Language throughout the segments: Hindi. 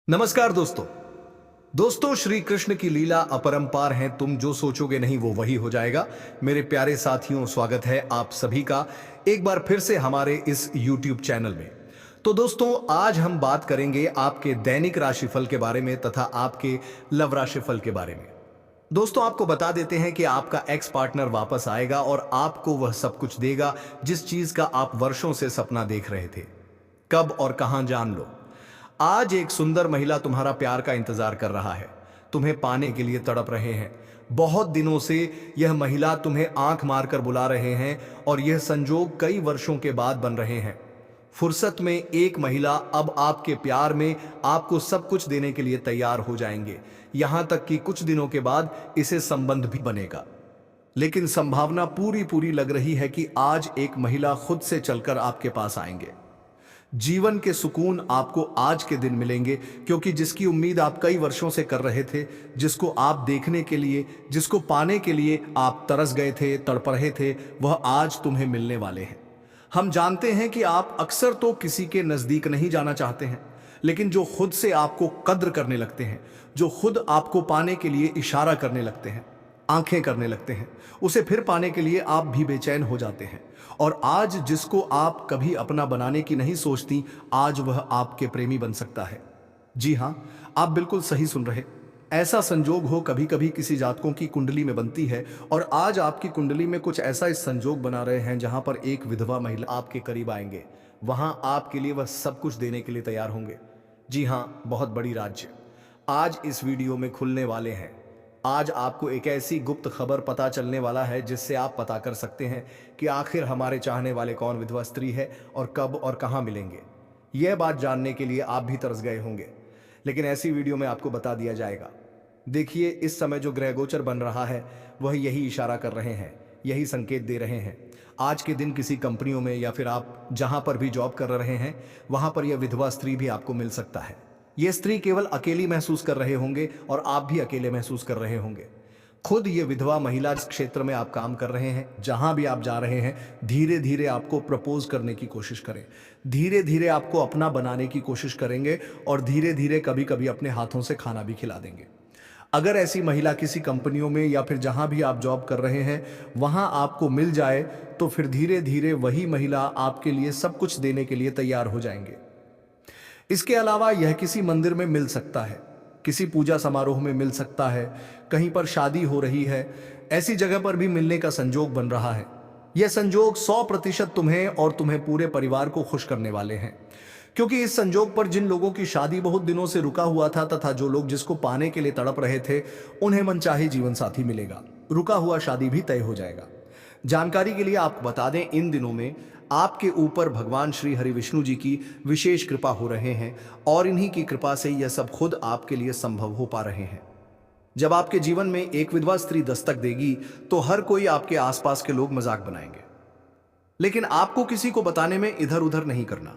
नमस्कार दोस्तों श्री कृष्ण की लीला अपरंपार है। तुम जो सोचोगे नहीं वो वही हो जाएगा। मेरे प्यारे साथियों, स्वागत है आप सभी का एक बार फिर से हमारे इस YouTube चैनल में। तो दोस्तों, आज हम बात करेंगे आपके दैनिक राशिफल के बारे में तथा आपके लव राशिफल के बारे में। दोस्तों, आपको बता देते हैं कि आपका एक्स पार्टनर वापस आएगा और आपको वह सब कुछ देगा जिस चीज का आप वर्षों से सपना देख रहे थे। कब और कहां, जान लो। आज एक सुंदर महिला तुम्हारा प्यार का इंतजार कर रहा है, तुम्हें पाने के लिए तड़प रहे हैं। बहुत दिनों से यह महिला तुम्हें आंख मारकर बुला रहे हैं और यह संजोग कई वर्षों के बाद बन रहे हैं। फुर्सत में एक महिला अब आपके प्यार में आपको सब कुछ देने के लिए तैयार हो जाएंगे, यहां तक कि कुछ दिनों के बाद इसे संबंध भी बनेगा। लेकिन संभावना पूरी पूरी लग रही है कि आज एक महिला खुद से चलकर आपके पास आएंगे। जीवन के सुकून आपको आज के दिन मिलेंगे, क्योंकि जिसकी उम्मीद आप कई वर्षों से कर रहे थे, जिसको आप देखने के लिए, जिसको पाने के लिए आप तरस गए थे, तड़प रहे थे, वह आज तुम्हें मिलने वाले हैं। हम जानते हैं कि आप अक्सर तो किसी के नजदीक नहीं जाना चाहते हैं, लेकिन जो खुद से आपको कद्र करने लगते हैं, जो खुद आपको पाने के लिए इशारा करने लगते हैं, आंखें करने लगते हैं, उसे फिर पाने के लिए आप भी बेचैन हो जाते हैं। और आज जिसको आप कभी अपना बनाने की नहीं सोचती, आज वह आपके प्रेमी बन सकता है। जी हां, आप बिल्कुल सही सुन रहे। ऐसा संजोग हो कभी कभी किसी जातकों की कुंडली में बनती है, और आज आपकी कुंडली में कुछ ऐसा इस संजोग बना रहे हैं जहां पर एक विधवा महिला आपके करीब आएंगे। वहां आपके लिए वह सब कुछ देने के लिए तैयार होंगे। जी हां, बहुत बड़ी राज्य आज इस वीडियो में खुलने वाले हैं। आज आपको एक ऐसी गुप्त खबर पता चलने वाला है जिससे आप पता कर सकते हैं कि आखिर हमारे चाहने वाले कौन विधवा स्त्री है और कब और कहां मिलेंगे। यह बात जानने के लिए आप भी तरस गए होंगे, लेकिन ऐसी वीडियो में आपको बता दिया जाएगा। देखिए, इस समय जो ग्रह गोचर बन रहा है वह यही इशारा कर रहे हैं, यही संकेत दे रहे हैं। आज के दिन किसी कंपनियों में या फिर आप जहां पर भी जॉब कर रहे हैं, वहां पर यह विधवा स्त्री भी आपको मिल सकता है। यह स्त्री केवल अकेली महसूस कर रहे होंगे और आप भी अकेले महसूस कर रहे होंगे। खुद ये विधवा महिला जिस क्षेत्र में आप काम कर रहे हैं, जहां भी आप जा रहे हैं, धीरे धीरे आपको प्रपोज करने की कोशिश करें, धीरे धीरे आपको अपना बनाने की कोशिश करेंगे और धीरे धीरे कभी कभी अपने हाथों से खाना भी खिला देंगे। अगर ऐसी महिला किसी कंपनियों में या फिर जहां भी आप जॉब कर रहे हैं वहां आपको मिल जाए, तो फिर धीरे धीरे वही महिला आपके लिए सब कुछ देने के लिए तैयार हो जाएंगे। इसके अलावा यह किसी मंदिर में मिल सकता है, किसी पूजा समारोह में मिल सकता है, कहीं पर शादी हो रही है, ऐसी जगह पर भी मिलने का संजोग बन रहा है। यह संजोग 100% तुम्हें और तुम्हें पूरे परिवार को खुश करने वाले हैं, क्योंकि इस संजोग पर जिन लोगों की शादी बहुत दिनों से रुका हुआ था तथा जो लोग जिसको पाने के लिए तड़प रहे थे, उन्हें मनचाही जीवन साथी मिलेगा। रुका हुआ शादी भी तय हो जाएगा। जानकारी के लिए आपको बता दें, इन दिनों में आपके ऊपर भगवान श्री हरि विष्णु जी की विशेष कृपा हो रहे हैं और इन्हीं की कृपा से यह सब खुद आपके लिए संभव हो पा रहे हैं। जब आपके जीवन में एक विधवा स्त्री दस्तक देगी तो हर कोई आपके आसपास के लोग मजाक बनाएंगे, लेकिन आपको किसी को बताने में इधर उधर नहीं करना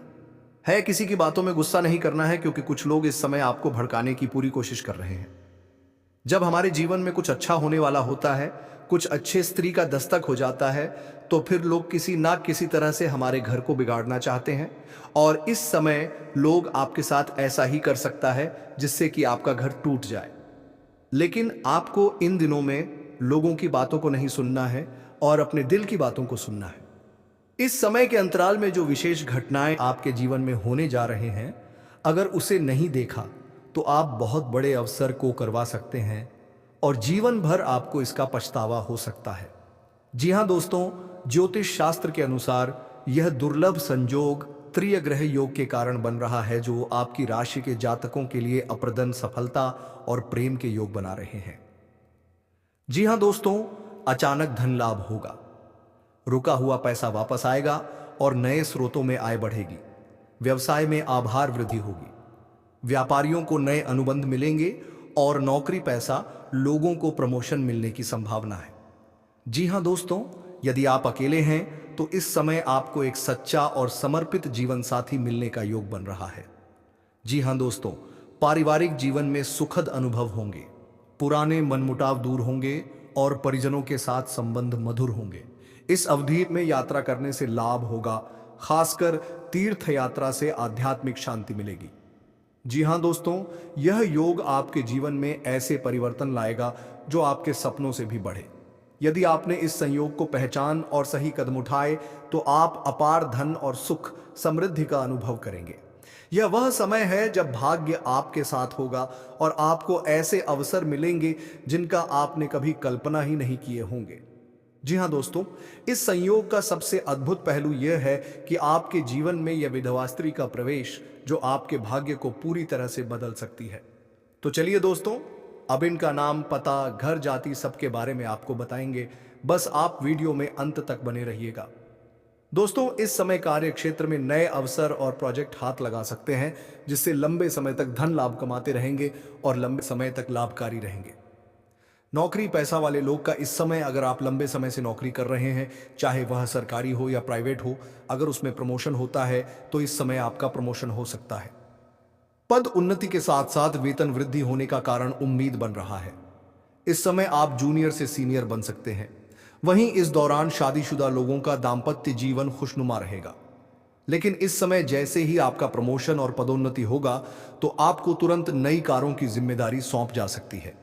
है, किसी की बातों में गुस्सा नहीं करना है, क्योंकि कुछ लोग इस समय आपको भड़काने की पूरी कोशिश कर रहे हैं। जब हमारे जीवन में कुछ अच्छा होने वाला होता है, कुछ अच्छे स्त्री का दस्तक हो जाता है, तो फिर लोग किसी ना किसी तरह से हमारे घर को बिगाड़ना चाहते हैं, और इस समय लोग आपके साथ ऐसा ही कर सकता है जिससे कि आपका घर टूट जाए। लेकिन आपको इन दिनों में लोगों की बातों को नहीं सुनना है और अपने दिल की बातों को सुनना है। इस समय के अंतराल में जो विशेष घटनाएं आपके जीवन में होने जा रहे हैं, अगर उसे नहीं देखा तो आप बहुत बड़े अवसर को करवा सकते हैं और जीवन भर आपको इसका पछतावा हो सकता है। जी हां दोस्तों, ज्योतिष शास्त्र के अनुसार यह दुर्लभ संजोग त्रिय ग्रह योग के कारण बन रहा है, जो आपकी राशि के जातकों के लिए अप्रदन सफलता और प्रेम के योग बना रहे हैं। जी हां दोस्तों, अचानक धन लाभ होगा, रुका हुआ पैसा वापस आएगा और नए स्रोतों में आय बढ़ेगी। व्यवसाय में आभार वृद्धि होगी, व्यापारियों को नए अनुबंध मिलेंगे और नौकरी पैसा लोगों को प्रमोशन मिलने की संभावना है। जी हां दोस्तों, यदि आप अकेले हैं तो इस समय आपको एक सच्चा और समर्पित जीवन साथी मिलने का योग बन रहा है। जी हां दोस्तों, पारिवारिक जीवन में सुखद अनुभव होंगे, पुराने मनमुटाव दूर होंगे और परिजनों के साथ संबंध मधुर होंगे। इस अवधि में यात्रा करने से लाभ होगा, खासकर तीर्थ यात्रा से आध्यात्मिक शांति मिलेगी। जी हाँ दोस्तों, यह योग आपके जीवन में ऐसे परिवर्तन लाएगा जो आपके सपनों से भी बढ़े। यदि आपने इस संयोग को पहचान और सही कदम उठाए तो आप अपार धन और सुख समृद्धि का अनुभव करेंगे। यह वह समय है जब भाग्य आपके साथ होगा और आपको ऐसे अवसर मिलेंगे जिनका आपने कभी कल्पना ही नहीं किए होंगे। जी हाँ दोस्तों, इस संयोग का सबसे अद्भुत पहलू यह है कि आपके जीवन में यह विधवा स्त्री का प्रवेश जो आपके भाग्य को पूरी तरह से बदल सकती है। तो चलिए दोस्तों, अब इनका नाम, पता, घर, जाति सबके बारे में आपको बताएंगे। बस आप वीडियो में अंत तक बने रहिएगा। दोस्तों, इस समय कार्य क्षेत्र में नए अवसर और प्रोजेक्ट हाथ लगा सकते हैं जिससे लंबे समय तक धन लाभ कमाते रहेंगे और लंबे समय तक लाभकारी रहेंगे। नौकरी पैसा वाले लोग का इस समय, अगर आप लंबे समय से नौकरी कर रहे हैं, चाहे वह सरकारी हो या प्राइवेट हो, अगर उसमें प्रमोशन होता है तो इस समय आपका प्रमोशन हो सकता है। पद उन्नति के साथ साथ वेतन वृद्धि होने का कारण उम्मीद बन रहा है। इस समय आप जूनियर से सीनियर बन सकते हैं। वहीं इस दौरान शादीशुदा लोगों का दाम्पत्य जीवन खुशनुमा रहेगा। लेकिन इस समय जैसे ही आपका प्रमोशन और पदोन्नति होगा तो आपको तुरंत नई कारों की जिम्मेदारी सौंप जा सकती है।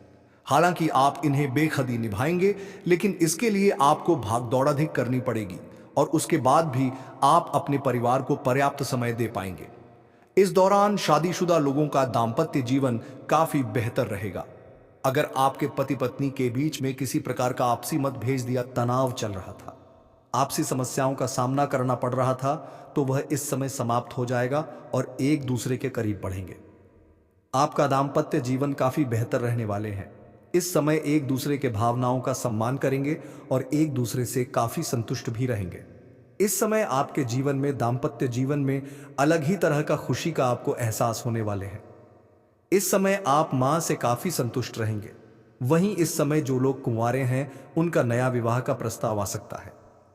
हालांकि आप इन्हें बेखदी निभाएंगे, लेकिन इसके लिए आपको भागदौड़ अधिक करनी पड़ेगी और उसके बाद भी आप अपने परिवार को पर्याप्त समय दे पाएंगे। इस दौरान शादीशुदा लोगों का दाम्पत्य जीवन काफी बेहतर रहेगा। अगर आपके पति पत्नी के बीच में किसी प्रकार का आपसी मतभेद या तनाव चल रहा था, आपसी समस्याओं का सामना करना पड़ रहा था, तो वह इस समय समाप्त हो जाएगा और एक दूसरे के करीब बढ़ेंगे। आपका दाम्पत्य जीवन काफी बेहतर रहने वाले हैं। इस समय एक दूसरे के भावनाओं का सम्मान करेंगे और एक दूसरे से काफी संतुष्ट भी रहेंगे। इस समय आपके जीवन में, दाम्पत्य जीवन में अलग ही तरह का खुशी का आपको एहसास होने वाले हैं। इस समय आप मां से काफी संतुष्ट रहेंगे। वहीं इस समय जो लोग कुंवारे हैं, उनका नया विवाह का प्रस्ताव आ सकता है।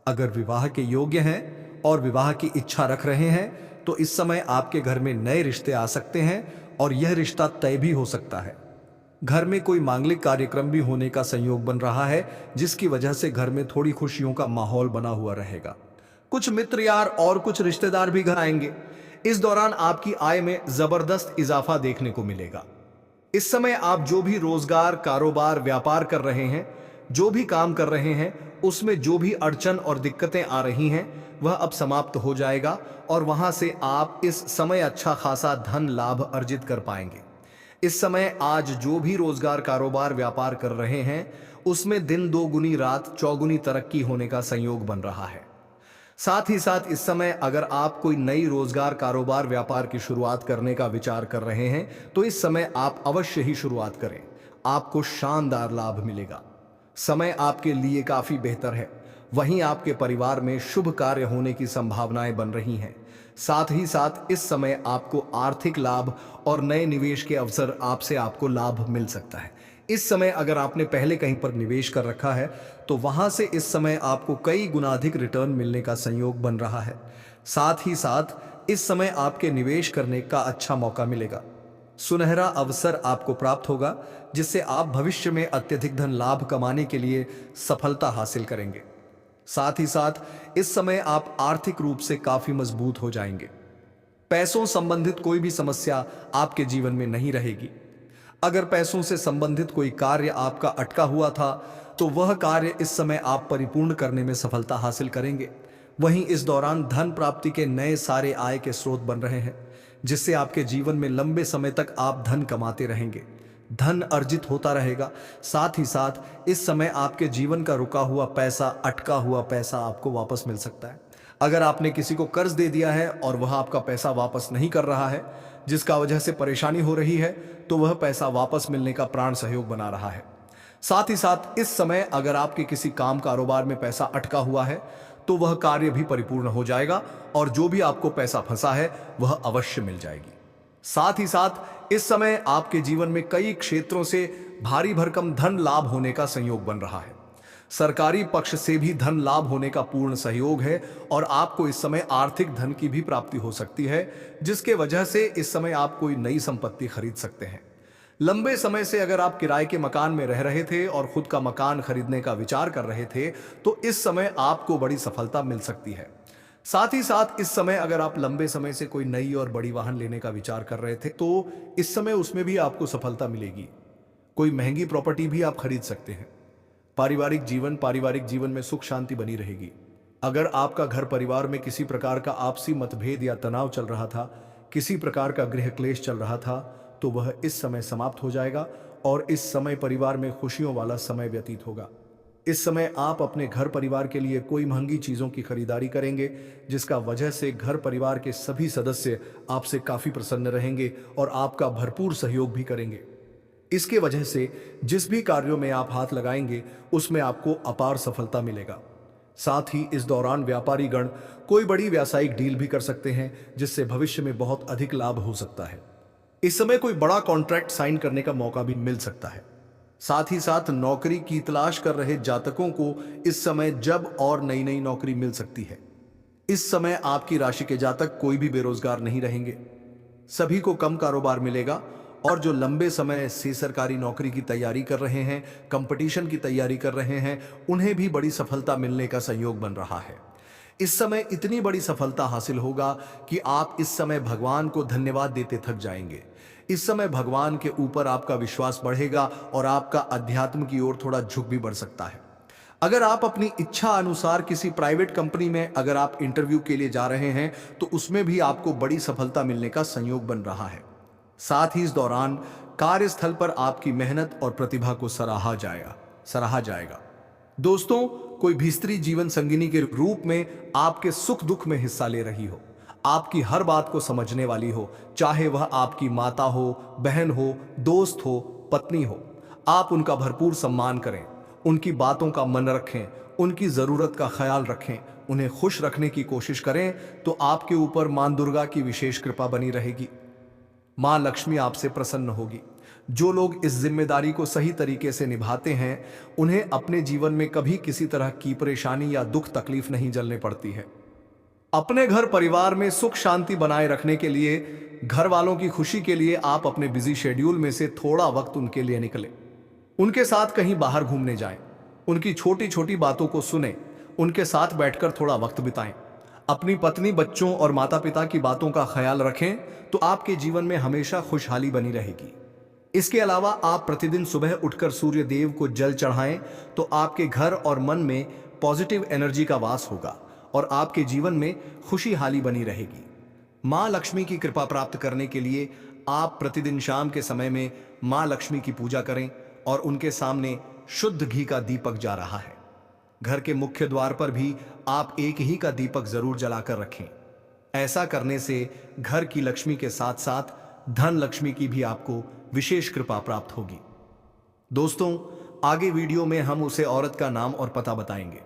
अगर विवाह के योग्य हैं और विवाह की इच्छा रख रहे हैं तो इस समय आपके घर में नए रिश्ते आ सकते हैं और यह रिश्ता तय भी हो सकता है। घर में कोई मांगलिक कार्यक्रम भी होने का संयोग बन रहा है, जिसकी वजह से घर में थोड़ी खुशियों का माहौल बना हुआ रहेगा। कुछ मित्र यार और कुछ रिश्तेदार भी घर आएंगे। इस दौरान आपकी आय में जबरदस्त इजाफा देखने को मिलेगा। इस समय आप जो भी रोजगार, कारोबार, व्यापार कर रहे हैं, जो भी काम कर रहे हैं, उसमें जो भी अड़चन और दिक्कतें आ रही हैं, वह अब समाप्त हो जाएगा और वहां से आप इस समय अच्छा खासा धन लाभ अर्जित कर पाएंगे। इस समय आज जो भी रोजगार, कारोबार, व्यापार कर रहे हैं, उसमें दिन दोगुनी रात चौगुनी तरक्की होने का संयोग बन रहा है। साथ ही साथ इस समय अगर आप कोई नई रोजगार, कारोबार, व्यापार की शुरुआत करने का विचार कर रहे हैं तो इस समय आप अवश्य ही शुरुआत करें। आपको शानदार लाभ मिलेगा। समय आपके लिए काफी बेहतर है। वहीं आपके परिवार में शुभ कार्य होने की संभावनाएं बन रही हैं। साथ ही साथ इस समय आपको आर्थिक लाभ और नए निवेश के अवसर आपसे आपको लाभ मिल सकता है। इस समय अगर आपने पहले कहीं पर निवेश कर रखा है तो वहां से इस समय आपको कई गुना अधिक रिटर्न मिलने का संयोग बन रहा है। साथ ही साथ इस समय आपके निवेश करने का अच्छा मौका मिलेगा। सुनहरा अवसर आपको प्राप्त होगा जिससे आप भविष्य में अत्यधिक धन लाभ कमाने के लिए सफलता हासिल करेंगे। साथ ही साथ इस समय आप आर्थिक रूप से काफी मजबूत हो जाएंगे। पैसों संबंधित कोई भी समस्या आपके जीवन में नहीं रहेगी। अगर पैसों से संबंधित कोई कार्य आपका अटका हुआ था तो वह कार्य इस समय आप परिपूर्ण करने में सफलता हासिल करेंगे। वहीं इस दौरान धन प्राप्ति के नए सारे आय के स्रोत बन रहे हैं, जिससे आपके जीवन में लंबे समय तक आप धन कमाते रहेंगे, धन अर्जित होता रहेगा। साथ ही साथ इस समय आपके जीवन का रुका हुआ पैसा, अटका हुआ पैसा आपको वापस मिल सकता है। अगर आपने किसी को कर्ज दे दिया है और वह आपका पैसा वापस नहीं कर रहा है, जिसका वजह से परेशानी हो रही है, तो वह पैसा वापस मिलने का प्राण सहयोग बना रहा है। साथ ही साथ इस समय अगर आपके किसी काम, कारोबार में पैसा अटका हुआ है तो वह कार्य भी परिपूर्ण हो जाएगा और जो भी आपको पैसा फंसा है वह अवश्य मिल जाएगी। साथ ही साथ इस समय आपके जीवन में कई क्षेत्रों से भारी भरकम धन लाभ होने का संयोग बन रहा है। सरकारी पक्ष से भी धन लाभ होने का पूर्ण सहयोग है और आपको इस समय आर्थिक धन की भी प्राप्ति हो सकती है, जिसके वजह से इस समय आप कोई नई संपत्ति खरीद सकते हैं। लंबे समय से अगर आप किराए के मकान में रह रहे थे और खुद का मकान खरीदने का विचार कर रहे थे तो इस समय आपको बड़ी सफलता मिल सकती है। साथ ही साथ इस समय अगर आप लंबे समय से कोई नई और बड़ी वाहन लेने का विचार कर रहे थे तो इस समय उसमें भी आपको सफलता मिलेगी। कोई महंगी प्रॉपर्टी भी आप खरीद सकते हैं। पारिवारिक जीवन में सुख शांति बनी रहेगी। अगर आपका घर परिवार में किसी प्रकार का आपसी मतभेद या तनाव चल रहा था, किसी प्रकार का गृह क्लेश चल रहा था, तो वह इस समय समाप्त हो जाएगा और इस समय परिवार में खुशियों वाला समय व्यतीत होगा। इस समय आप अपने घर परिवार के लिए कोई महंगी चीजों की खरीदारी करेंगे, जिसका वजह से घर परिवार के सभी सदस्य आपसे काफी प्रसन्न रहेंगे और आपका भरपूर सहयोग भी करेंगे। इसके वजह से जिस भी कार्यों में आप हाथ लगाएंगे उसमें आपको अपार सफलता मिलेगा। साथ ही इस दौरान व्यापारी गण कोई बड़ी व्यावसायिक डील भी कर सकते हैं, जिससे भविष्य में बहुत अधिक लाभ हो सकता है। इस समय कोई बड़ा कॉन्ट्रैक्ट साइन करने का मौका भी मिल सकता है। साथ ही साथ नौकरी की तलाश कर रहे जातकों को इस समय जब और नई नई नौकरी मिल सकती है। इस समय आपकी राशि के जातक कोई भी बेरोजगार नहीं रहेंगे। सभी को कम कारोबार मिलेगा और जो लंबे समय से सरकारी नौकरी की तैयारी कर रहे हैं, कंपटीशन की तैयारी कर रहे हैं, उन्हें भी बड़ी सफलता मिलने का संयोग बन रहा है। इस समय इतनी बड़ी सफलता हासिल होगा कि आप इस समय भगवान को धन्यवाद देते थक जाएंगे। इस समय भगवान के ऊपर आपका विश्वास बढ़ेगा और आपका अध्यात्म की ओर थोड़ा झुक भी बढ़ सकता है। अगर आप अपनी इच्छा अनुसार किसी प्राइवेट कंपनी में अगर आप इंटरव्यू के लिए जा रहे हैं तो उसमें भी आपको बड़ी सफलता मिलने का संयोग बन रहा है। साथ ही इस दौरान कार्यस्थल पर आपकी मेहनत और प्रतिभा को सराहा जाएगा। दोस्तों, कोई भी स्त्री जीवन संगिनी के रूप में आपके सुख दुख में हिस्सा ले रही हो, आपकी हर बात को समझने वाली हो, चाहे वह आपकी माता हो, बहन हो, दोस्त हो, पत्नी हो, आप उनका भरपूर सम्मान करें, उनकी बातों का मन रखें, उनकी जरूरत का ख्याल रखें, उन्हें खुश रखने की कोशिश करें, तो आपके ऊपर मां दुर्गा की विशेष कृपा बनी रहेगी। मां लक्ष्मी आपसे प्रसन्न होगी। जो लोग इस जिम्मेदारी को सही तरीके से निभाते हैं, उन्हें अपने जीवन में कभी किसी तरह की परेशानी या दुख तकलीफ नहीं झेलने पड़ती है। अपने घर परिवार में सुख शांति बनाए रखने के लिए, घर वालों की खुशी के लिए आप अपने बिजी शेड्यूल में से थोड़ा वक्त उनके लिए निकलें। उनके साथ कहीं बाहर घूमने जाएं, उनकी छोटी छोटी बातों को सुनें, उनके साथ बैठकर थोड़ा वक्त बिताएं। अपनी पत्नी, बच्चों और माता पिता की बातों का ख्याल रखें तो आपके जीवन में हमेशा खुशहाली बनी रहेगी। इसके अलावा आप प्रतिदिन सुबह उठकर सूर्य देव को जल चढ़ाएं तो आपके घर और मन में पॉजिटिव एनर्जी का वास होगा और आपके जीवन में खुशहाली बनी रहेगी। मां लक्ष्मी की कृपा प्राप्त करने के लिए आप प्रतिदिन शाम के समय में मां लक्ष्मी की पूजा करें और उनके सामने शुद्ध घी का दीपक जा रहा है। घर के मुख्य द्वार पर भी आप एक ही का दीपक जरूर जलाकर रखें। ऐसा करने से घर की लक्ष्मी के साथ साथ धन लक्ष्मी की भी आपको विशेष कृपा प्राप्त होगी। दोस्तों, आगे वीडियो में हम उसे औरत का नाम और पता बताएंगे।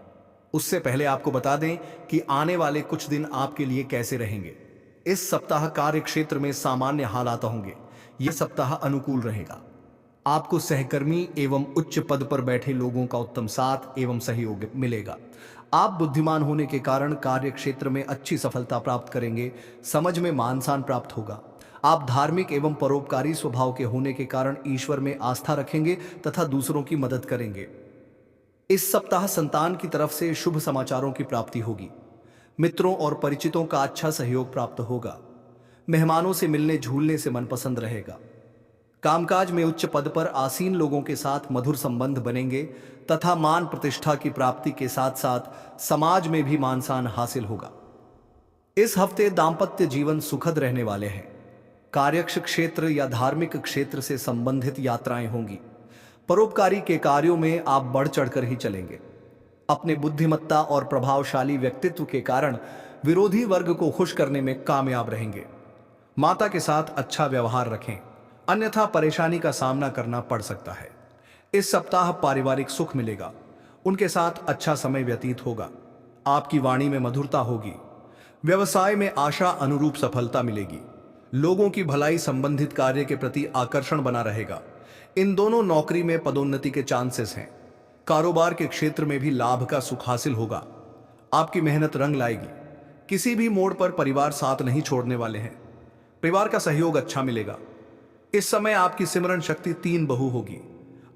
उससे पहले आपको बता दें कि आने वाले कुछ दिन आपके लिए कैसे रहेंगे। इस सप्ताह कार्य क्षेत्र में सामान्य हालात होंगे। यह सप्ताह अनुकूल रहेगा। आपको सहकर्मी एवं उच्च पद पर बैठे लोगों का उत्तम साथ एवं सहयोग मिलेगा। आप बुद्धिमान होने के कारण कार्य क्षेत्र में अच्छी सफलता प्राप्त करेंगे। समझ में मान सम्मान प्राप्त होगा। आप धार्मिक एवं परोपकारी स्वभाव के होने के कारण ईश्वर में आस्था रखेंगे तथा दूसरों की मदद करेंगे। इस सप्ताह संतान की तरफ से शुभ समाचारों की प्राप्ति होगी। मित्रों और परिचितों का अच्छा सहयोग प्राप्त होगा। मेहमानों से मिलने झूलने से मन पसंद रहेगा। कामकाज में उच्च पद पर आसीन लोगों के साथ मधुर संबंध बनेंगे तथा मान प्रतिष्ठा की प्राप्ति के साथ साथ समाज में भी मान सम्मान हासिल होगा। इस हफ्ते दाम्पत्य जीवन सुखद रहने वाले हैं। कार्यक्ष क्षेत्र या धार्मिक क्षेत्र से संबंधित यात्राएं होंगी। परोपकारी के कार्यों में आप बढ़ चढ़कर ही चलेंगे। अपने बुद्धिमत्ता और प्रभावशाली व्यक्तित्व के कारण विरोधी वर्ग को खुश करने में कामयाब रहेंगे। माता के साथ अच्छा व्यवहार रखें, अन्यथा परेशानी का सामना करना पड़ सकता है। इस सप्ताह पारिवारिक सुख मिलेगा। उनके साथ अच्छा समय व्यतीत होगा। आपकी वाणी में मधुरता होगी। व्यवसाय में आशा अनुरूप सफलता मिलेगी। लोगों की भलाई संबंधित कार्य के प्रति आकर्षण बना रहेगा। इन दोनों नौकरी में पदोन्नति के चांसेस हैं। कारोबार के क्षेत्र में भी लाभ का सुख हासिल होगा। आपकी मेहनत रंग लाएगी। किसी भी मोड़ पर परिवार साथ नहीं छोड़ने वाले हैं। परिवार का सहयोग अच्छा मिलेगा। इस समय आपकी सिमरण शक्ति 3 बहु होगी।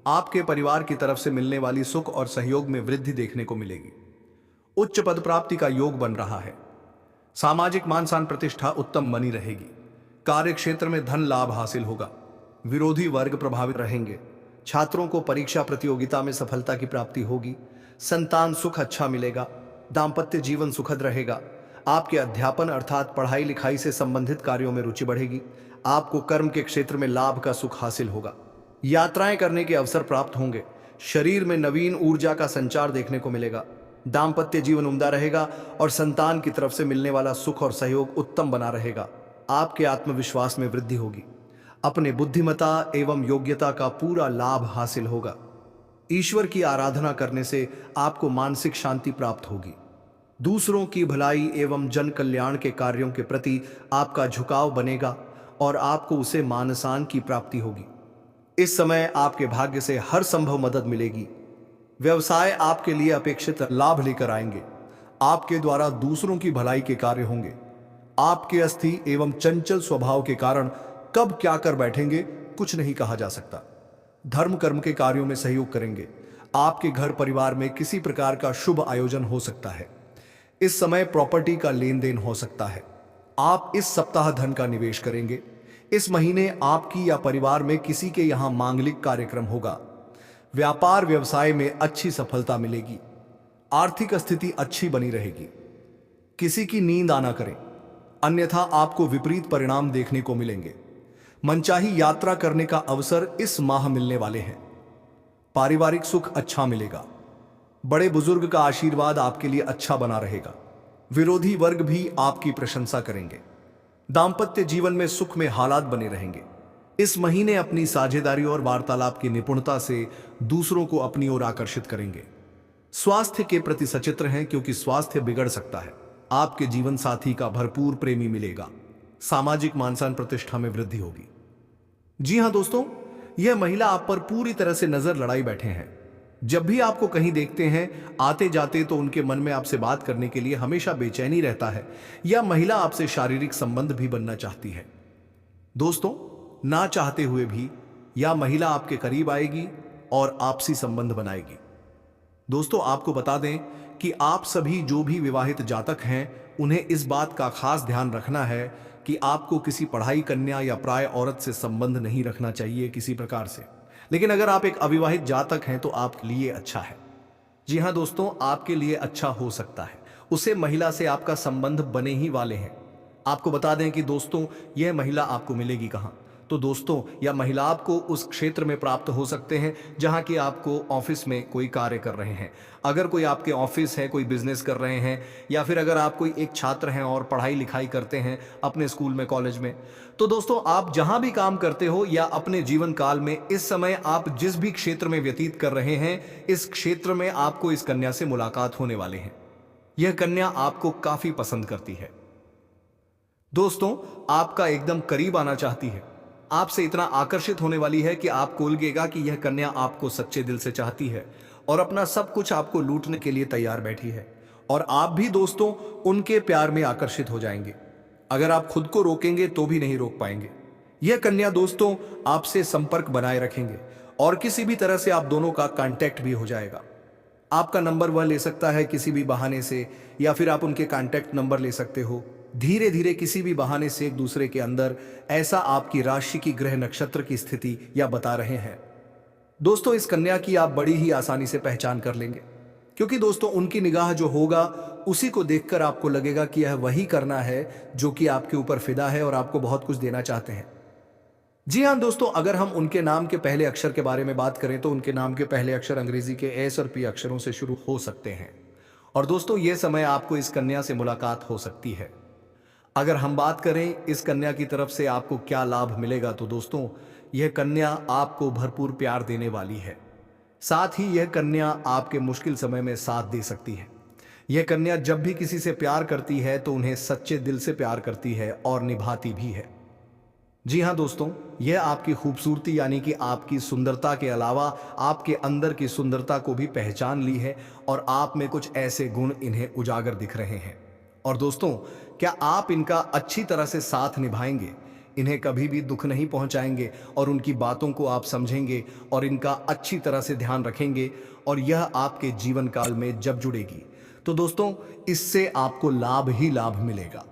आपके परिवार की तरफ से मिलने वाली सुख और सहयोग में वृद्धि देखने को मिलेगी। उच्च पद प्राप्ति का योग बन रहा है। सामाजिक मान सम्मान प्रतिष्ठा उत्तम बनी रहेगी। कार्य क्षेत्र में धन लाभ हासिल होगा। विरोधी वर्ग प्रभावित रहेंगे। छात्रों को परीक्षा प्रतियोगिता में सफलता की प्राप्ति होगी। संतान सुख अच्छा मिलेगा। दाम्पत्य जीवन सुखद रहेगा। आपके अध्यापन अर्थात पढ़ाई लिखाई से संबंधित कार्यों में रुचि बढ़ेगी। आपको कर्म के क्षेत्र में लाभ का सुख हासिल होगा। यात्राएं करने के अवसर प्राप्त होंगे। शरीर में नवीन ऊर्जा का संचार देखने को मिलेगा। दाम्पत्य जीवन उम्दा रहेगा और संतान की तरफ से मिलने वाला सुख और सहयोग उत्तम बना रहेगा। आपके आत्मविश्वास में वृद्धि होगी। अपने बुद्धिमत्ता एवं योग्यता का पूरा लाभ हासिल होगा। ईश्वर की आराधना करने से आपको मानसिक शांति प्राप्त होगी। दूसरों की भलाई एवं जन कल्याण के कार्यों के प्रति आपका झुकाव बनेगा और आपको उसे मान की प्राप्ति होगी। इस समय आपके भाग्य से हर संभव मदद मिलेगी। व्यवसाय आपके लिए अपेक्षित लाभ लेकर आएंगे। आपके द्वारा दूसरों की भलाई के कार्य होंगे। आपके अस्थिर एवं चंचल स्वभाव के कारण कब क्या कर बैठेंगे कुछ नहीं कहा जा सकता। धर्म कर्म के कार्यों में सहयोग करेंगे। आपके घर परिवार में किसी प्रकार का शुभ आयोजन हो सकता है। इस समय प्रॉपर्टी का लेन देन हो सकता है। आप इस सप्ताह धन का निवेश करेंगे। इस महीने आपकी या परिवार में किसी के यहां मांगलिक कार्यक्रम होगा। व्यापार व्यवसाय में अच्छी सफलता मिलेगी। आर्थिक स्थिति अच्छी बनी रहेगी। किसी की नींद आना करें, अन्यथा आपको विपरीत परिणाम देखने को मिलेंगे। मनचाही यात्रा करने का अवसर इस माह मिलने वाले हैं। पारिवारिक सुख अच्छा मिलेगा। बड़े बुजुर्ग का आशीर्वाद आपके लिए अच्छा बना रहेगा। विरोधी वर्ग भी आपकी प्रशंसा करेंगे। दाम्पत्य जीवन में सुख में हालात बने रहेंगे। इस महीने अपनी साझेदारी और वार्तालाप की निपुणता से दूसरों को अपनी ओर आकर्षित करेंगे। स्वास्थ्य के प्रति सचेत रहें क्योंकि स्वास्थ्य बिगड़ सकता है। आपके जीवन साथी का भरपूर प्रेमी मिलेगा। सामाजिक मान सम्मान प्रतिष्ठा में वृद्धि होगी। जी हां दोस्तों, यह महिला आप पर पूरी तरह से नजर लड़ाई बैठे हैं। जब भी आपको कहीं देखते हैं आते जाते तो उनके मन में आपसे बात करने के लिए हमेशा बेचैनी रहता है या महिला आपसे शारीरिक संबंध भी बनना चाहती है। दोस्तों, ना चाहते हुए भी या महिला आपके करीब आएगी और आपसी संबंध बनाएगी। दोस्तों, आपको बता दें कि आप सभी जो भी विवाहित जातक हैं उन्हें इस बात का खास ध्यान रखना है कि आपको किसी पढ़ाई कन्या या प्राय औरत से संबंध नहीं रखना चाहिए किसी प्रकार से। लेकिन अगर आप एक अविवाहित जातक हैं तो आपके लिए अच्छा है। जी हां दोस्तों, आपके लिए अच्छा हो सकता है। उसे महिला से आपका संबंध बने ही वाले हैं। आपको बता दें कि दोस्तों, यह महिला आपको मिलेगी कहां? तो दोस्तों, या महिला आपको उस क्षेत्र में प्राप्त हो सकते हैं जहां कि आपको ऑफिस में कोई कार्य कर रहे हैं। अगर कोई आपके ऑफिस है, कोई बिजनेस कर रहे हैं, या फिर अगर आप कोई एक छात्र हैं और पढ़ाई लिखाई करते हैं अपने स्कूल में, कॉलेज में, तो दोस्तों आप जहां भी काम करते हो या अपने जीवन काल में इस समय आप जिस भी क्षेत्र में व्यतीत कर रहे हैं, इस क्षेत्र में आपको इस कन्या से मुलाकात होने वाले हैं। यह कन्या आपको काफी पसंद करती है। दोस्तों, आपका एकदम करीब आना चाहती है। आपसे इतना आकर्षित होने वाली है कि आपको लगेगा कि यह कन्या आपको सच्चे दिल से चाहती है और अपना सब कुछ आपको लूटने के लिए तैयार बैठी है। और आप भी दोस्तों उनके प्यार में आकर्षित हो जाएंगे। अगर आप खुद को रोकेंगे तो भी नहीं रोक पाएंगे। यह कन्या दोस्तों आपसे संपर्क बनाए रखेंगे और किसी भी तरह से आप दोनों का कांटेक्ट भी हो जाएगा। आपका नंबर वह ले सकता है किसी भी बहाने से, या फिर आप उनके कांटेक्ट नंबर ले सकते हो। धीरे धीरे किसी भी बहाने से एक दूसरे के अंदर ऐसा आपकी राशि की ग्रह नक्षत्र की स्थिति या बता रहे हैं। दोस्तों, इस कन्या की आप बड़ी ही आसानी से पहचान कर लेंगे, क्योंकि दोस्तों उनकी निगाह जो होगा उसी को देखकर आपको लगेगा कि यह वही करना है जो कि आपके ऊपर फिदा है और आपको बहुत कुछ देना चाहते हैं। जी हां दोस्तों, अगर हम उनके नाम के पहले अक्षर के बारे में बात करें तो उनके नाम के पहले अक्षर अंग्रेजी के एस और पी अक्षरों से शुरू हो सकते हैं। और दोस्तों, यह समय आपको इस कन्या से मुलाकात हो सकती है। अगर हम बात करें इस कन्या की तरफ से आपको क्या लाभ मिलेगा, तो दोस्तों यह कन्या आपको भरपूर प्यार देने वाली है। साथ ही यह कन्या आपके मुश्किल समय में साथ दे सकती है। यह कन्या जब भी किसी से प्यार करती है तो उन्हें सच्चे दिल से प्यार करती है और निभाती भी है। जी हां दोस्तों, यह आपकी खूबसूरती यानी कि आपकी सुंदरता के अलावा आपके अंदर की सुंदरता को भी पहचान ली है और आप में कुछ ऐसे गुण इन्हें उजागर दिख रहे हैं। और दोस्तों, क्या आप इनका अच्छी तरह से साथ निभाएंगे, इन्हें कभी भी दुख नहीं पहुंचाएंगे और उनकी बातों को आप समझेंगे और इनका अच्छी तरह से ध्यान रखेंगे, और यह आपके जीवन काल में जब जुड़ेगी तो दोस्तों इससे आपको लाभ ही लाभ मिलेगा।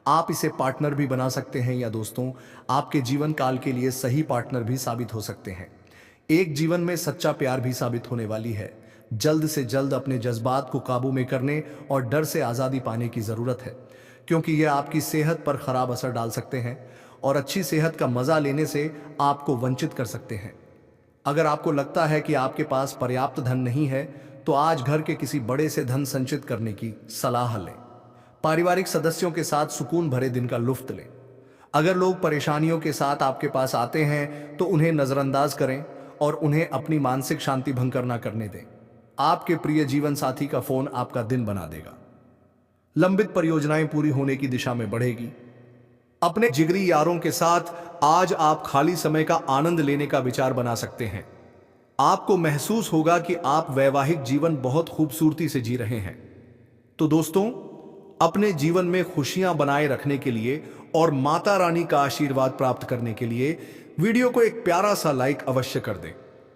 आप इसे पार्टनर भी बना सकते हैं या दोस्तों आपके जीवन काल के लिए सही पार्टनर भी साबित हो सकते हैं। एक जीवन में सच्चा प्यार भी साबित होने वाली है। जल्द से जल्द अपने जज्बात को काबू में करने और डर से आज़ादी पाने की ज़रूरत है, क्योंकि यह आपकी सेहत पर खराब असर डाल सकते हैं और अच्छी सेहत का मज़ा लेने से आपको वंचित कर सकते हैं। अगर आपको लगता है कि आपके पास पर्याप्त धन नहीं है, तो आज घर के किसी बड़े से धन संचित करने की सलाह लें। पारिवारिक सदस्यों के साथ सुकून भरे दिन का लुत्फ लें। अगर लोग परेशानियों के साथ आपके पास आते हैं तो उन्हें नज़रअंदाज करें और उन्हें अपनी मानसिक शांति भंग ना करने दें। आपके प्रिय जीवन साथी का फोन आपका दिन बना देगा। लंबित परियोजनाएं पूरी होने की दिशा में बढ़ेगी। अपने जिगरी यारों के साथ आज आप खाली समय का आनंद लेने का विचार बना सकते हैं। आपको महसूस होगा कि आप वैवाहिक जीवन बहुत खूबसूरती से जी रहे हैं। तो दोस्तों, अपने जीवन में खुशियां बनाए रखने के लिए और माता रानी का आशीर्वाद प्राप्त करने के लिए वीडियो को एक प्यारा सा लाइक अवश्य कर दें।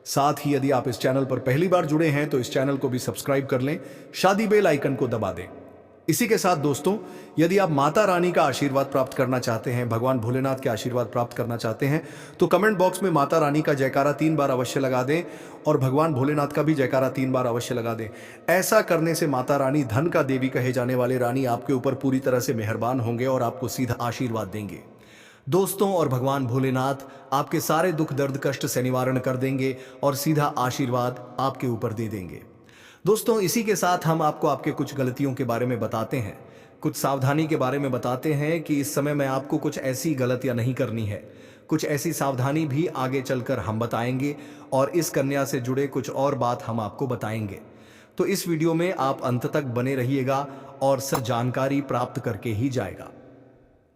साथ ही यदि आप इस चैनल पर पहली बार जुड़े हैं तो इस चैनल को भी सब्सक्राइब कर लें, शादी बेल आइकन को दबा दें। इसी के साथ दोस्तों, यदि आप माता रानी का आशीर्वाद प्राप्त करना चाहते हैं, भगवान भोलेनाथ के आशीर्वाद प्राप्त करना चाहते हैं, तो कमेंट बॉक्स में माता रानी का जयकारा 3 बार अवश्य लगा दें और भगवान भोलेनाथ का भी जयकारा 3 बार अवश्य लगा दें। ऐसा करने से माता रानी, धन का देवी कहे जाने वाले रानी, आपके ऊपर पूरी तरह से मेहरबान होंगे और आपको सीधा आशीर्वाद देंगे दोस्तों। और भगवान भोलेनाथ आपके सारे दुख दर्द कष्ट से निवारण कर देंगे और सीधा आशीर्वाद आपके ऊपर दे देंगे। दोस्तों, इसी के साथ हम आपको आपके कुछ गलतियों के बारे में बताते हैं, कुछ सावधानी के बारे में बताते हैं कि इस समय में आपको कुछ ऐसी गलतियां नहीं करनी है। कुछ ऐसी सावधानी भी आगे चलकर हम बताएंगे और इस कन्या से जुड़े कुछ और बात हम आपको बताएंगे। तो इस वीडियो में आप अंत तक बने रहिएगा और सब जानकारी प्राप्त करके ही जाएगा।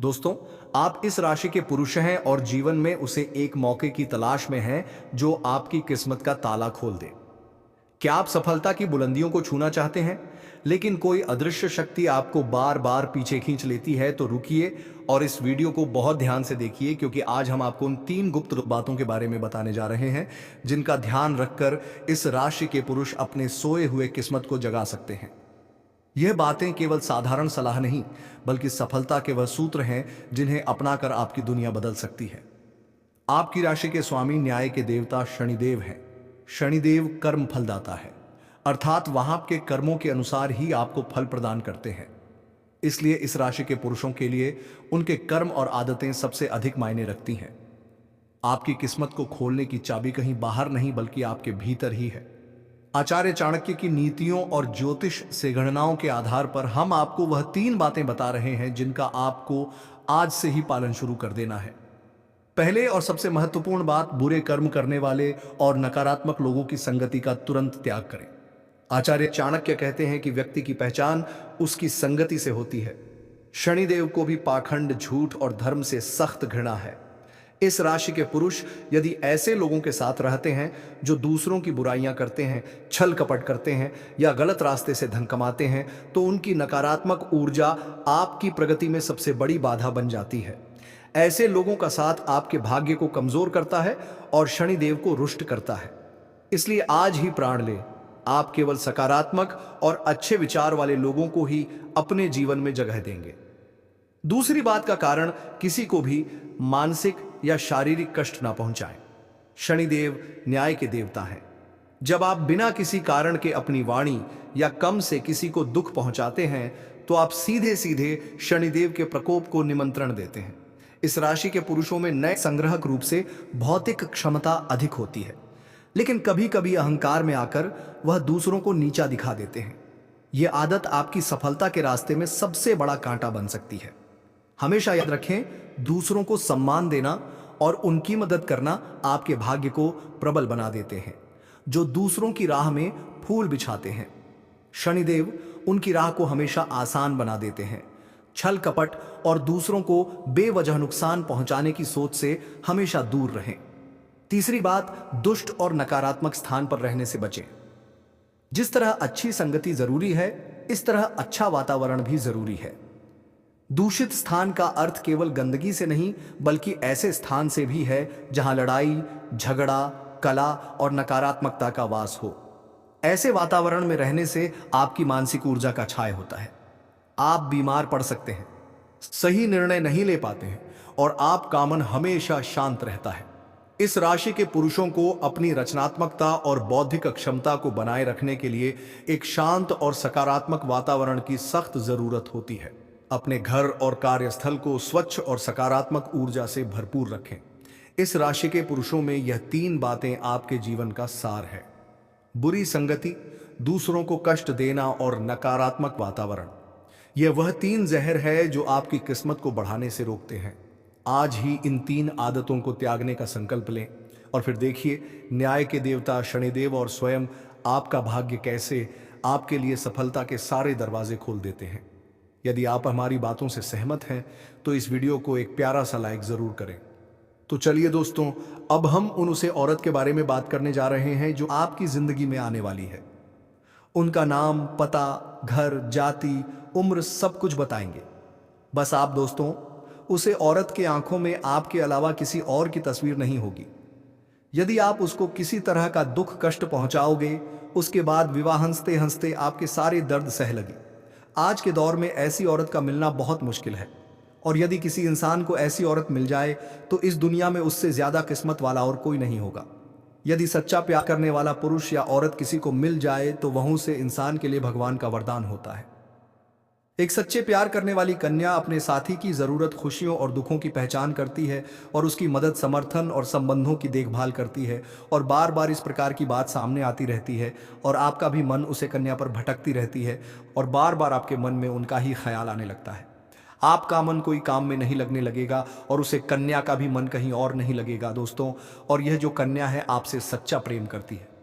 दोस्तों, आप इस राशि के पुरुष हैं और जीवन में उसे एक मौके की तलाश में हैं जो आपकी किस्मत का ताला खोल दे। क्या आप सफलता की बुलंदियों को छूना चाहते हैं, लेकिन कोई अदृश्य शक्ति आपको बार बार पीछे खींच लेती है? तो रुकिए और इस वीडियो को बहुत ध्यान से देखिए, क्योंकि आज हम आपको उन 3 गुप्त बातों के बारे में बताने जा रहे हैं जिनका ध्यान रखकर इस राशि के पुरुष अपने सोए हुए किस्मत को जगा सकते हैं। यह बातें केवल साधारण सलाह नहीं, बल्कि सफलता के वह सूत्र हैं जिन्हें अपनाकर आपकी दुनिया बदल सकती है। आपकी राशि के स्वामी न्याय के देवता शनिदेव हैं। शनिदेव कर्म फलदाता है, अर्थात वहां के कर्मों के अनुसार ही आपको फल प्रदान करते हैं। इसलिए इस राशि के पुरुषों के लिए उनके कर्म और आदतें सबसे अधिक मायने रखती हैं। आपकी किस्मत को खोलने की चाबी कहीं बाहर नहीं, बल्कि आपके भीतर ही है। आचार्य चाणक्य की नीतियों और ज्योतिष से गणनाओं के आधार पर हम आपको वह 3 बातें बता रहे हैं जिनका आपको आज से ही पालन शुरू कर देना है। पहले और सबसे महत्वपूर्ण बात, बुरे कर्म करने वाले और नकारात्मक लोगों की संगति का तुरंत त्याग करें। आचार्य चाणक्य कहते हैं कि व्यक्ति की पहचान उसकी संगति से होती है। शनिदेव को भी पाखंड, झूठ और धर्म से सख्त घृणा है। इस राशि के पुरुष यदि ऐसे लोगों के साथ रहते हैं जो दूसरों की बुराइयां करते हैं, छल कपट करते हैं या गलत रास्ते से धन कमाते हैं, तो उनकी नकारात्मक ऊर्जा आपकी प्रगति में सबसे बड़ी बाधा बन जाती है। ऐसे लोगों का साथ आपके भाग्य को कमजोर करता है और शनिदेव को रुष्ट करता है। इसलिए आज ही प्राण ले, आप केवल सकारात्मक और अच्छे विचार वाले लोगों को ही अपने जीवन में जगह देंगे। दूसरी बात का कारण, किसी को भी मानसिक या शारीरिक कष्ट ना पहुंचाएं। शनिदेव न्याय के देवता हैं। जब आप बिना किसी कारण के अपनी वाणी या कम से किसी को दुख पहुंचाते हैं, तो आप सीधे सीधे शनिदेव के प्रकोप को निमंत्रण देते हैं। इस राशि के पुरुषों में नए संग्रहक रूप से भौतिक क्षमता अधिक होती है, लेकिन कभी कभी अहंकार में आकर वह दूसरों को नीचा दिखा देते हैं। यह आदत आपकी सफलता के रास्ते में सबसे बड़ा कांटा बन सकती है। हमेशा याद रखें, दूसरों को सम्मान देना और उनकी मदद करना आपके भाग्य को प्रबल बना देते हैं। जो दूसरों की राह में फूल बिछाते हैं, शनिदेव उनकी राह को हमेशा आसान बना देते हैं। छल कपट और दूसरों को बेवजह नुकसान पहुंचाने की सोच से हमेशा दूर रहें। तीसरी बात, दुष्ट और नकारात्मक स्थान पर रहने से बचें। जिस तरह अच्छी संगति जरूरी है, इस तरह अच्छा वातावरण भी जरूरी है। दूषित स्थान का अर्थ केवल गंदगी से नहीं, बल्कि ऐसे स्थान से भी है जहां लड़ाई, झगड़ा, कला और नकारात्मकता का वास हो। ऐसे वातावरण में रहने से आपकी मानसिक ऊर्जा का क्षय होता है। आप बीमार पड़ सकते हैं, सही निर्णय नहीं ले पाते हैं और आपका मन हमेशा शांत रहता है। इस राशि के पुरुषों को अपनी रचनात्मकता और बौद्धिक क्षमता को बनाए रखने के लिए एक शांत और सकारात्मक वातावरण की सख्त जरूरत होती है। अपने घर और कार्यस्थल को स्वच्छ और सकारात्मक ऊर्जा से भरपूर रखें। इस राशि के पुरुषों में यह 3 बातें आपके जीवन का सार है: बुरी संगति, दूसरों को कष्ट देना और नकारात्मक वातावरण। यह वह 3 जहर है जो आपकी किस्मत को बढ़ाने से रोकते हैं। आज ही इन 3 आदतों को त्यागने का संकल्प लें और फिर देखिए न्याय के देवता शनिदेव और स्वयं आपका भाग्य कैसे आपके लिए सफलता के सारे दरवाजे खोल देते हैं। यदि आप हमारी बातों से सहमत हैं तो इस वीडियो को एक प्यारा सा लाइक जरूर करें। तो चलिए दोस्तों, अब हम उसे औरत के बारे में बात करने जा रहे हैं जो आपकी जिंदगी में आने वाली है। उनका नाम, पता, घर, जाति, उम्र सब कुछ बताएंगे। बस आप दोस्तों, उसे औरत के आंखों में आपके अलावा किसी और की तस्वीर नहीं होगी। यदि आप उसको किसी तरह का दुख कष्ट पहुंचाओगे, उसके बाद विवाह हंसते हंसते आपके सारे दर्द सह लगे। आज के दौर में ऐसी औरत का मिलना बहुत मुश्किल है और यदि किसी इंसान को ऐसी औरत मिल जाए तो इस दुनिया में उससे ज्यादा किस्मत वाला और कोई नहीं होगा। यदि सच्चा प्यार करने वाला पुरुष या औरत किसी को मिल जाए तो वह उसे इंसान के लिए भगवान का वरदान होता है। एक सच्चे प्यार करने वाली कन्या अपने साथी की जरूरत, खुशियों और दुखों की पहचान करती है और उसकी मदद, समर्थन और संबंधों की देखभाल करती है और बार बार इस प्रकार की बात सामने आती रहती है और आपका भी मन उसे कन्या पर भटकती रहती है और बार बार आपके मन में उनका ही ख्याल आने लगता है। आपका मन कोई काम में नहीं लगने लगेगा और उसे कन्या का भी मन कहीं और नहीं लगेगा दोस्तों। और यह जो कन्या है आपसे सच्चा प्रेम करती है।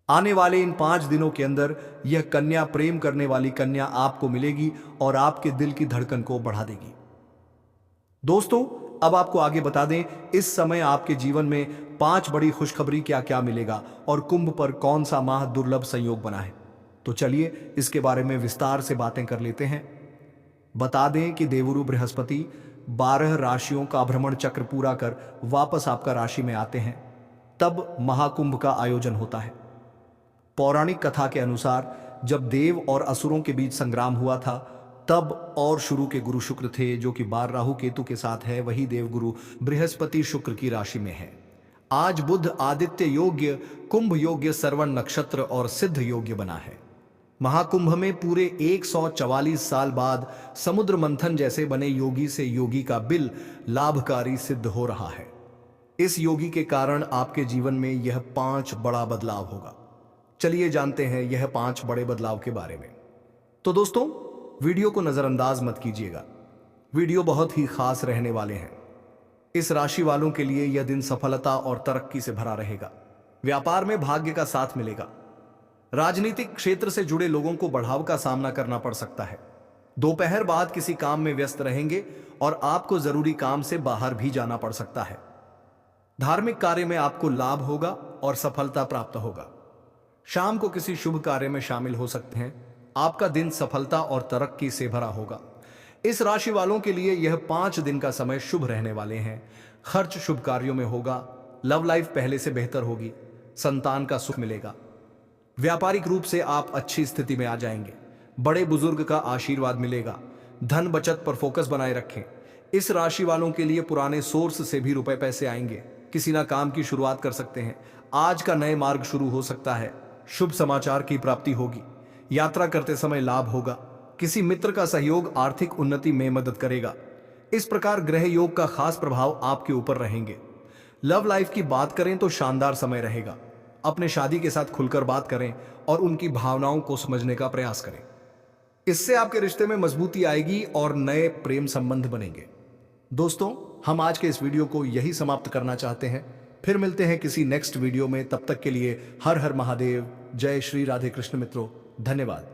आने वाले इन 5 दिनों के अंदर यह कन्या, प्रेम करने वाली कन्या आपको मिलेगी और आपके दिल की धड़कन को बढ़ा देगी। दोस्तों, अब आपको आगे बता दें, इस समय आपके जीवन में 5 बड़ी खुशखबरी क्या क्या मिलेगा और कुंभ पर कौन सा माह दुर्लभ संयोग बना है। तो चलिए इसके बारे में विस्तार से बातें कर लेते हैं। बता दें कि देवगुरु बृहस्पति 12 राशियों का भ्रमण चक्र पूरा कर वापस आपका राशि में आते हैं, तब महाकुंभ का आयोजन होता है। पौराणिक कथा के अनुसार जब देव और असुरों के बीच संग्राम हुआ था, तब और शुरू के गुरु शुक्र थे, जो कि 12 राहु केतु के साथ है, वही देवगुरु बृहस्पति शुक्र की राशि में है। आज बुध आदित्य योग्य, कुंभ योग्य, श्रवण नक्षत्र और सिद्ध योग्य बना है। महाकुंभ में पूरे 144 साल बाद समुद्र मंथन जैसे बने योगी से योगी का बिल लाभकारी सिद्ध हो रहा है। इस योगी के कारण आपके जीवन में यह 5 बड़ा बदलाव होगा। चलिए जानते हैं यह 5 बड़े बदलाव के बारे में। तो दोस्तों, वीडियो को नजरअंदाज मत कीजिएगा, वीडियो बहुत ही खास रहने वाले हैं। इस राशि वालों के लिए यह दिन सफलता और तरक्की से भरा रहेगा। व्यापार में भाग्य का साथ मिलेगा। राजनीतिक क्षेत्र से जुड़े लोगों को बढ़ाव का सामना करना पड़ सकता है। दोपहर बाद किसी काम में व्यस्त रहेंगे और आपको जरूरी काम से बाहर भी जाना पड़ सकता है। धार्मिक कार्य में आपको लाभ होगा और सफलता प्राप्त होगा। शाम को किसी शुभ कार्य में शामिल हो सकते हैं। आपका दिन सफलता और तरक्की से भरा होगा। इस राशि वालों के लिए यह 5 दिन का समय शुभ रहने वाले हैं। खर्च शुभ कार्यों में होगा। लव लाइफ पहले से बेहतर होगी। संतान का सुख मिलेगा। व्यापारिक रूप से आप अच्छी स्थिति में आ जाएंगे। बड़े बुजुर्ग का आशीर्वाद मिलेगा। धन बचत पर फोकस बनाए रखें। इस राशि वालों के लिए पुराने सोर्स से भी रुपए पैसे आएंगे। किसी ना काम की शुरुआत कर सकते हैं। आज का नए मार्ग शुरू हो सकता है। शुभ समाचार की प्राप्ति होगी। यात्रा करते समय लाभ होगा। किसी मित्र का सहयोग आर्थिक उन्नति में मदद करेगा। इस प्रकार ग्रह योग का खास प्रभाव आपके ऊपर रहेंगे। लव लाइफ की बात करें तो शानदार समय रहेगा। अपने शादी के साथ खुलकर बात करें और उनकी भावनाओं को समझने का प्रयास करें। इससे आपके रिश्ते में मजबूती आएगी और नए प्रेम संबंध बनेंगे। दोस्तों, हम आज के इस वीडियो को यही समाप्त करना चाहते हैं। फिर मिलते हैं किसी नेक्स्ट वीडियो में। तब तक के लिए हर हर महादेव। जय श्री राधे कृष्ण मित्रों, धन्यवाद।